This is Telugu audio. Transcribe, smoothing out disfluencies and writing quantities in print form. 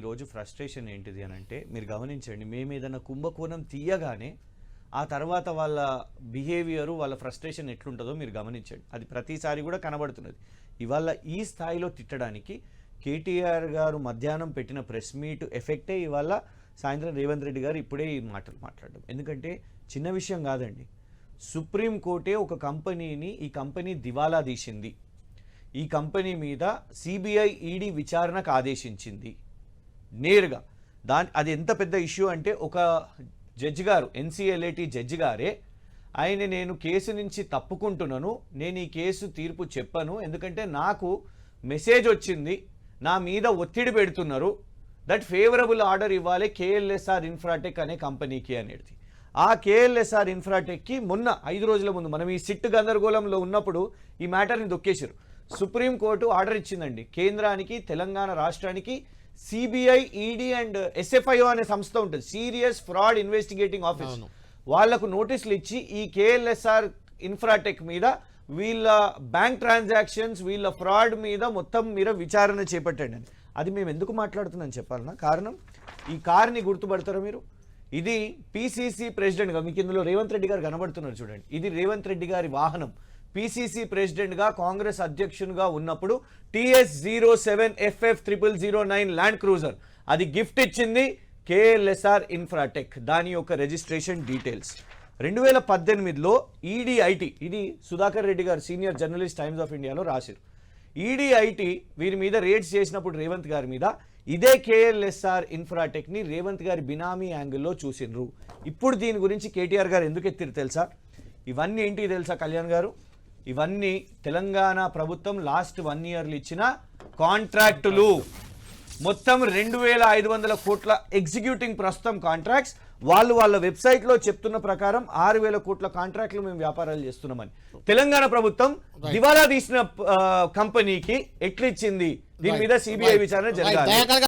ఈరోజు ఫ్రస్ట్రేషన్ ఏంటిది అని అంటే మీరు గమనించండి, మేము ఏదైనా కుంభకోణం తీయగానే ఆ తర్వాత వాళ్ళ బిహేవియరు వాళ్ళ ఫ్రస్ట్రేషన్ ఎట్లుంటుందో మీరు గమనించండి. అది ప్రతిసారి కూడా కనబడుతున్నది. ఇవాళ ఈ స్థాయిలో తిట్టడానికి కేటీఆర్ గారు మధ్యాహ్నం పెట్టిన ప్రెస్ మీట్ ఎఫెక్టే ఇవాళ సాయంత్రం రేవంత్ రెడ్డి గారు ఇప్పుడే ఈ మాటలు మాట్లాడడం. ఎందుకంటే చిన్న విషయం కాదండి. సుప్రీంకోర్టే ఒక కంపెనీని, ఈ కంపెనీ దివాలా తీసింది, ఈ కంపెనీ మీద సిబిఐ ఈడీ విచారణకు ఆదేశించింది నేరుగా. అది ఎంత పెద్ద ఇష్యూ అంటే ఒక జడ్జి గారు, ఎన్సిఎల్ఏటి జడ్జి గారే ఆయన నేను కేసు నుంచి తప్పుకుంటున్నాను, నేను ఈ కేసు తీర్పు చెప్పను, ఎందుకంటే నాకు మెసేజ్ వచ్చింది, నా మీద ఒత్తిడి పెడుతున్నారు, దట్ ఫేవరబుల్ ఆర్డర్ ఇవ్వాలి కేఎల్ఎస్ఆర్ ఇన్ఫ్రాటెక్ అనే కంపెనీకి అనేది. ఆ కేఎల్ఎస్ఆర్ ఇన్ఫ్రాటెక్కి మొన్న 5 రోజుల ముందు మనం ఈ సిట్ గందరగోళంలో ఉన్నప్పుడు ఈ మ్యాటర్ని దొక్కేశారు. సుప్రీంకోర్టు ఆర్డర్ ఇచ్చిందండి కేంద్రానికి, తెలంగాణ రాష్ట్రానికి. సిబిఐ, ఈడీ అండ్ ఎస్ఎఫ్ఐఓ అనే సంస్థ ఉంటుంది, సీరియస్ ఫ్రాడ్ ఇన్వెస్టిగేటింగ్ ఆఫీస్. వాళ్లకు నోటీసులు ఇచ్చి ఈ కేఎల్ఎస్ఆర్ ఇన్ఫ్రాటెక్ మీద, వీళ్ళ బ్యాంక్ ట్రాన్సాక్షన్స్, వీళ్ళ ఫ్రాడ్ మీద మొత్తం మీరు విచారణ చేపట్టండి అని. అది మేము ఎందుకు మాట్లాడుతున్నాం చెప్పాలన్నా కారణం, ఈ కార్ని గుర్తుపడతారా మీరు? ఇది పిసిసి ప్రెసిడెంట్గా, మీకు ఇందులో రేవంత్ రెడ్డి గారు కనబడుతున్నారు చూడండి, ఇది రేవంత్ రెడ్డి గారి వాహనం. పిసిసి ప్రెసిడెంట్గా, కాంగ్రెస్ అధ్యక్షునిగా ఉన్నప్పుడు TS07FF0009 ల్యాండ్ క్రూజర్ అది గిఫ్ట్ ఇచ్చింది కేఎల్ఎస్ఆర్ ఇన్ఫ్రాటెక్. దాని యొక్క రిజిస్ట్రేషన్ డీటెయిల్స్ 2018లో ఈడీఐటీ, ఇది సుధాకర్ రెడ్డి గారు సీనియర్ జర్నలిస్ట్ టైమ్స్ ఆఫ్ ఇండియాలో రాశారు. ఈడీఐటీ వీరి మీద రేడ్స్ చేసినప్పుడు రేవంత్ గారి మీద ఇదే కేఎల్ఎస్ఆర్ ఇన్ఫ్రాటెక్ని రేవంత్ గారి బినామీ యాంగిల్లో చూసిండ్రు. ఇప్పుడు దీని గురించి కేటీఆర్ గారు ఎందుకు ఎత్తిరు తెలుసా? ఇవన్నీ ఏంటి తెలుసా కళ్యాణ్ గారు? ఇవన్నీ తెలంగాణ ప్రభుత్వం లాస్ట్ 1 ఇయర్లు ఇచ్చిన కాంట్రాక్టులు. మొత్తం 2500 కోట్ల ఎగ్జిక్యూటింగ్ ప్రస్తుతం కాంట్రాక్ట్స్. వాళ్ళ వెబ్సైట్లో చెప్తున్న ప్రకారం 6000 కోట్ల కాంట్రాక్టులు మేము వ్యాపారాలు చేస్తున్నామని. తెలంగాణ ప్రభుత్వం దివాలా తీసిన కంపెనీకి ఎట్లిచ్చింది, దీని మీద సిబిఐ విచారణ జరగాలి.